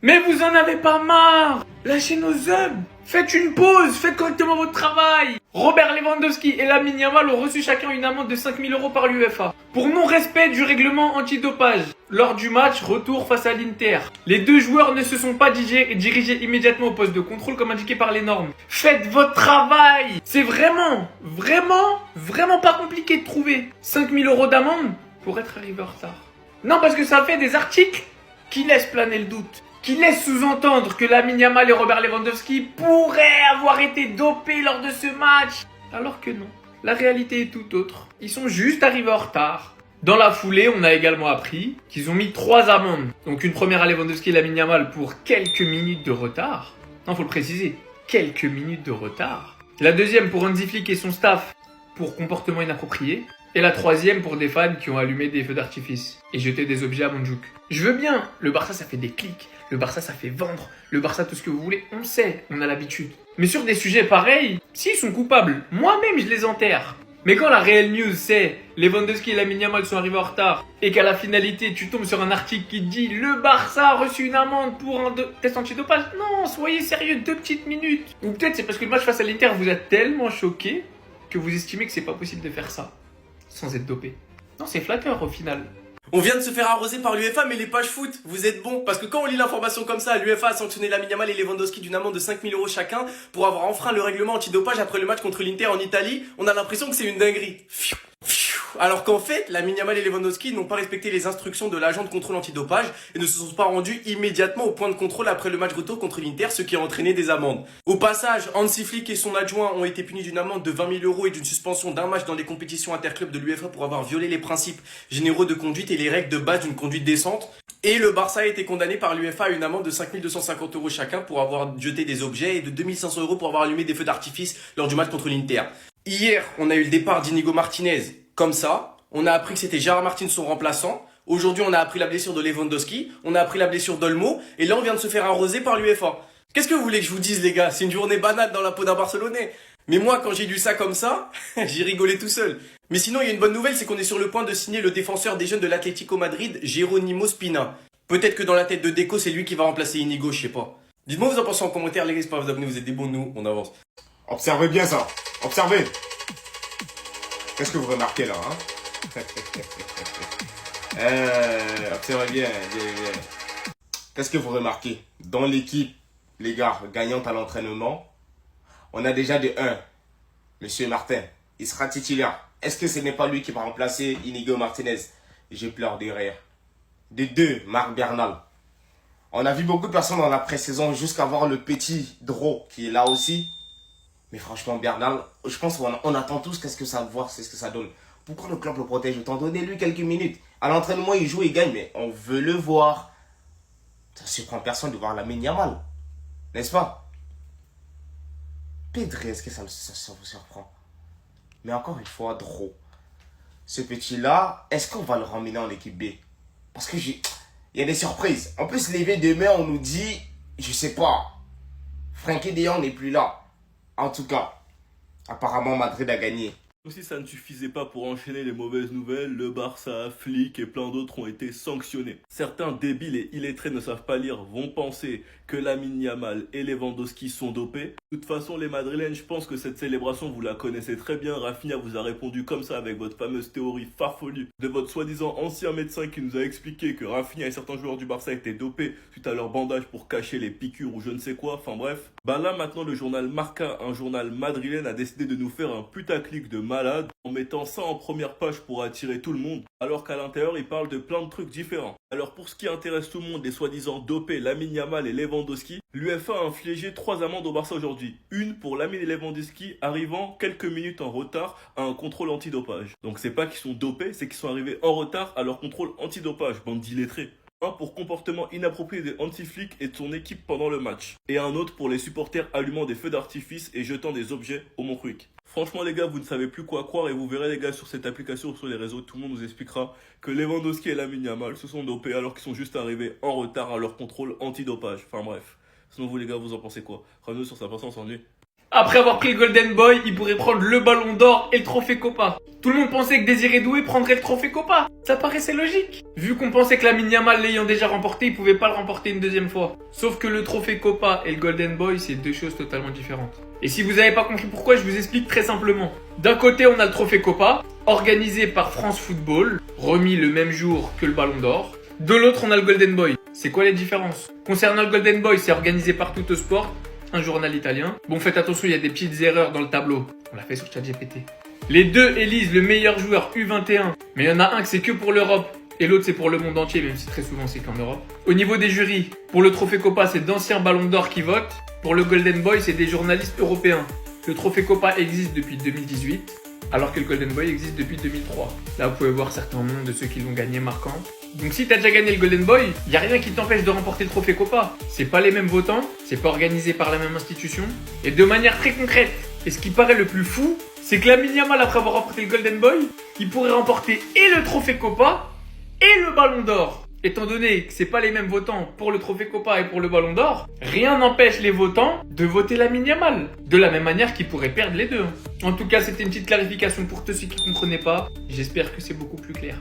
Mais vous en avez pas marre! Lâchez nos hommes! Faites une pause! Faites correctement votre travail! Robert Lewandowski et Lamine Yamal ont reçu chacun une amende de 5 000 € par l'UEFA pour non-respect du règlement antidopage lors du match retour face à l'Inter. Les deux joueurs ne se sont pas dirigés immédiatement au poste de contrôle comme indiqué par les normes. Faites votre travail! C'est vraiment pas compliqué de trouver 5 000 € d'amende pour être arrivé en retard. Non, parce que ça fait des articles qui laissent planer le doute, qui laisse sous-entendre que Lamine Yamal et Robert Lewandowski pourraient avoir été dopés lors de ce match. Alors que non, la réalité est tout autre. Ils sont juste arrivés en retard. Dans la foulée, on a également appris qu'ils ont mis 3 amendes. Donc une première à Lewandowski et Lamine Yamal pour quelques minutes de retard. Non, faut le préciser, quelques minutes de retard. La deuxième pour Hansi Flick et son staff pour comportement inapproprié. Et la troisième pour des fans qui ont allumé des feux d'artifice et jeté des objets à Montjuic. Je veux bien, le Barça ça fait des clics, le Barça ça fait vendre, le Barça tout ce que vous voulez, on sait, on a l'habitude. Mais sur des sujets pareils, s'ils sont coupables, moi-même je les enterre. Mais quand la réelle news c'est Lewandowski et Lamine Yamal sont arrivés en retard et qu'à la finalité tu tombes sur un article qui dit le Barça a reçu une amende pour un test antidopage, non, soyez sérieux, 2 petites minutes. Ou peut-être c'est parce que le match face à l'Inter vous a tellement choqué que vous estimez que c'est pas possible de faire ça sans être dopé. Non, c'est flatteur au final. On vient de se faire arroser par l'UEFA, mais les pages foot, vous êtes bons. Parce que quand on lit l'information comme ça, l'UEFA a sanctionné Lamine Yamal et Lewandowski d'une amende de 5 000 € chacun pour avoir enfreint le règlement antidopage après le match contre l'Inter en Italie. On a l'impression que c'est une dinguerie. Alors qu'en fait, Lamine Yamal et Lewandowski n'ont pas respecté les instructions de l'agent de contrôle antidopage et ne se sont pas rendus immédiatement au point de contrôle après le match retour contre l'Inter, ce qui a entraîné des amendes. Au passage, Hansi Flick et son adjoint ont été punis d'une amende de 20 000 € et d'une suspension d'un match dans les compétitions interclubs de l'UEFA pour avoir violé les principes généraux de conduite et les règles de base d'une conduite décente. Et le Barça a été condamné par l'UEFA à une amende de 5 250 € chacun pour avoir jeté des objets et de 2 500 € pour avoir allumé des feux d'artifice lors du match contre l'Inter. Hier, on a eu le départ d'Inigo Martinez comme ça. On a appris que c'était Gérard Martin son remplaçant. Aujourd'hui, on a appris la blessure de Lewandowski. On a appris la blessure d'Olmo. Et là, on vient de se faire arroser par l'UEFA. Qu'est-ce que vous voulez que je vous dise, les gars? C'est une journée banale dans la peau d'un Barcelonais. Mais moi, quand j'ai lu ça comme ça, j'ai rigolé tout seul. Mais sinon, il y a une bonne nouvelle, c'est qu'on est sur le point de signer le défenseur des jeunes de l'Atlético Madrid, Jerónimo Spina. Peut-être que dans la tête de Deco, c'est lui qui va remplacer Inigo, je sais pas. Dites-moi vous en pensez en commentaire, les gars, n'hésitez pas à vous abonner, vous êtes des bons, nous, on avance. Observez bien ça. Observez. Qu'est-ce que vous remarquez là, hein? Observez bien. Qu'est-ce que vous remarquez? Dans l'équipe, les gars, gagnante à l'entraînement, on a déjà de 1, Monsieur Martin. Il sera titulaire. Est-ce que ce n'est pas lui qui va remplacer Inigo Martinez? Je pleure derrière. De 2, Marc Bernal. On a vu beaucoup de personnes dans la pré-saison jusqu'à voir le petit Dro qui est là aussi. Mais franchement, Bernal, je pense qu'on attend tous qu'est-ce que ça va voir, c'est ce que ça donne. Pourquoi le club le protège autant? Donnez-lui quelques minutes. À l'entraînement, il joue, il gagne, mais on veut le voir. Ça ne surprend personne de voir Lamine Yamal. N'est-ce pas? Pedri, est-ce que ça vous surprend? Mais encore une fois, Dro. Ce petit-là, est-ce qu'on va le ramener en équipe B? Parce que il y a des surprises. On peut se lever demain, on nous dit, je sais pas, Frenkie de Jong n'est plus là. En tout cas, apparemment Madrid a gagné. Comme si ça ne suffisait pas pour enchaîner les mauvaises nouvelles, le Barça, Flick et plein d'autres ont été sanctionnés. Certains débiles et illettrés ne savent pas lire vont penser que Lamine Yamal et Lewandowski sont dopés. De toute façon, les Madrilènes, je pense que cette célébration, vous la connaissez très bien. Rafinha vous a répondu comme ça avec votre fameuse théorie farfelue de votre soi-disant ancien médecin qui nous a expliqué que Rafinha et certains joueurs du Barça étaient dopés suite à leur bandage pour cacher les piqûres ou je ne sais quoi, enfin bref. Bah là maintenant le journal Marca, un journal madrilène, a décidé de nous faire un putaclic de malade en mettant ça en première page pour attirer tout le monde, alors qu'à l'intérieur il parle de plein de trucs différents. Alors pour ce qui intéresse tout le monde, les soi-disant dopés Lamine Yamal et Lewandowski, l'UEFA a infligé 3 amendes au Barça aujourd'hui. Une pour Lamine et Lewandowski arrivant quelques minutes en retard à un contrôle antidopage. Donc c'est pas qu'ils sont dopés, c'est qu'ils sont arrivés en retard à leur contrôle antidopage, bande d'illettrés. Un pour comportement inapproprié de Hansi Flick et de son équipe pendant le match. Et un autre pour les supporters allumant des feux d'artifice et jetant des objets au Montjuic. Franchement les gars, vous ne savez plus quoi croire et vous verrez les gars sur cette application ou sur les réseaux, tout le monde nous expliquera que Lewandowski et Lamine Yamal se sont dopés alors qu'ils sont juste arrivés en retard à leur contrôle antidopage. Enfin bref. Sinon vous les gars, vous en pensez quoi? Ramenez sur sa façon, on s'ennuie. Après avoir pris le Golden Boy, il pourrait prendre le Ballon d'Or et le Trophée Copa. Tout le monde pensait que Désiré Doué prendrait le Trophée Copa. Ça paraissait logique. Vu qu'on pensait que Lamine Yamal l'ayant déjà remporté, il pouvait pas le remporter une deuxième fois. Sauf que le Trophée Copa et le Golden Boy, c'est deux choses totalement différentes. Et si vous n'avez pas compris pourquoi, je vous explique très simplement. D'un côté, on a le Trophée Copa, organisé par France Football, remis le même jour que le Ballon d'Or. De l'autre, on a le Golden Boy. C'est quoi les différences? Concernant le Golden Boy, c'est organisé par Tuttosport, un journal italien. Bon, faites attention, il y a des petites erreurs dans le tableau. On l'a fait sur ChatGPT. Les deux élisent le meilleur joueur U21, mais il y en a un que c'est que pour l'Europe et l'autre c'est pour le monde entier, même si très souvent c'est qu'en Europe. Au niveau des jurys, pour le Trophée Copa, c'est d'anciens Ballons d'Or qui votent. Pour le Golden Boy, c'est des journalistes européens. Le Trophée Copa existe depuis 2018, alors que le Golden Boy existe depuis 2003. Là, vous pouvez voir certains noms de ceux qui l'ont gagné marquants. Donc si t'as déjà gagné le Golden Boy, y a rien qui t'empêche de remporter le Trophée Copa. C'est pas les mêmes votants, c'est pas organisé par la même institution. Et de manière très concrète, et ce qui paraît le plus fou, c'est que Lamine Yamal, après avoir remporté le Golden Boy, il pourrait remporter et le Trophée Copa et le Ballon d'Or. Étant donné que c'est pas les mêmes votants pour le Trophée Copa et pour le Ballon d'Or, rien n'empêche les votants de voter Lamine Yamal. De la même manière qu'ils pourraient perdre les deux. En tout cas, c'était une petite clarification pour tous ceux qui comprenaient pas. J'espère que c'est beaucoup plus clair.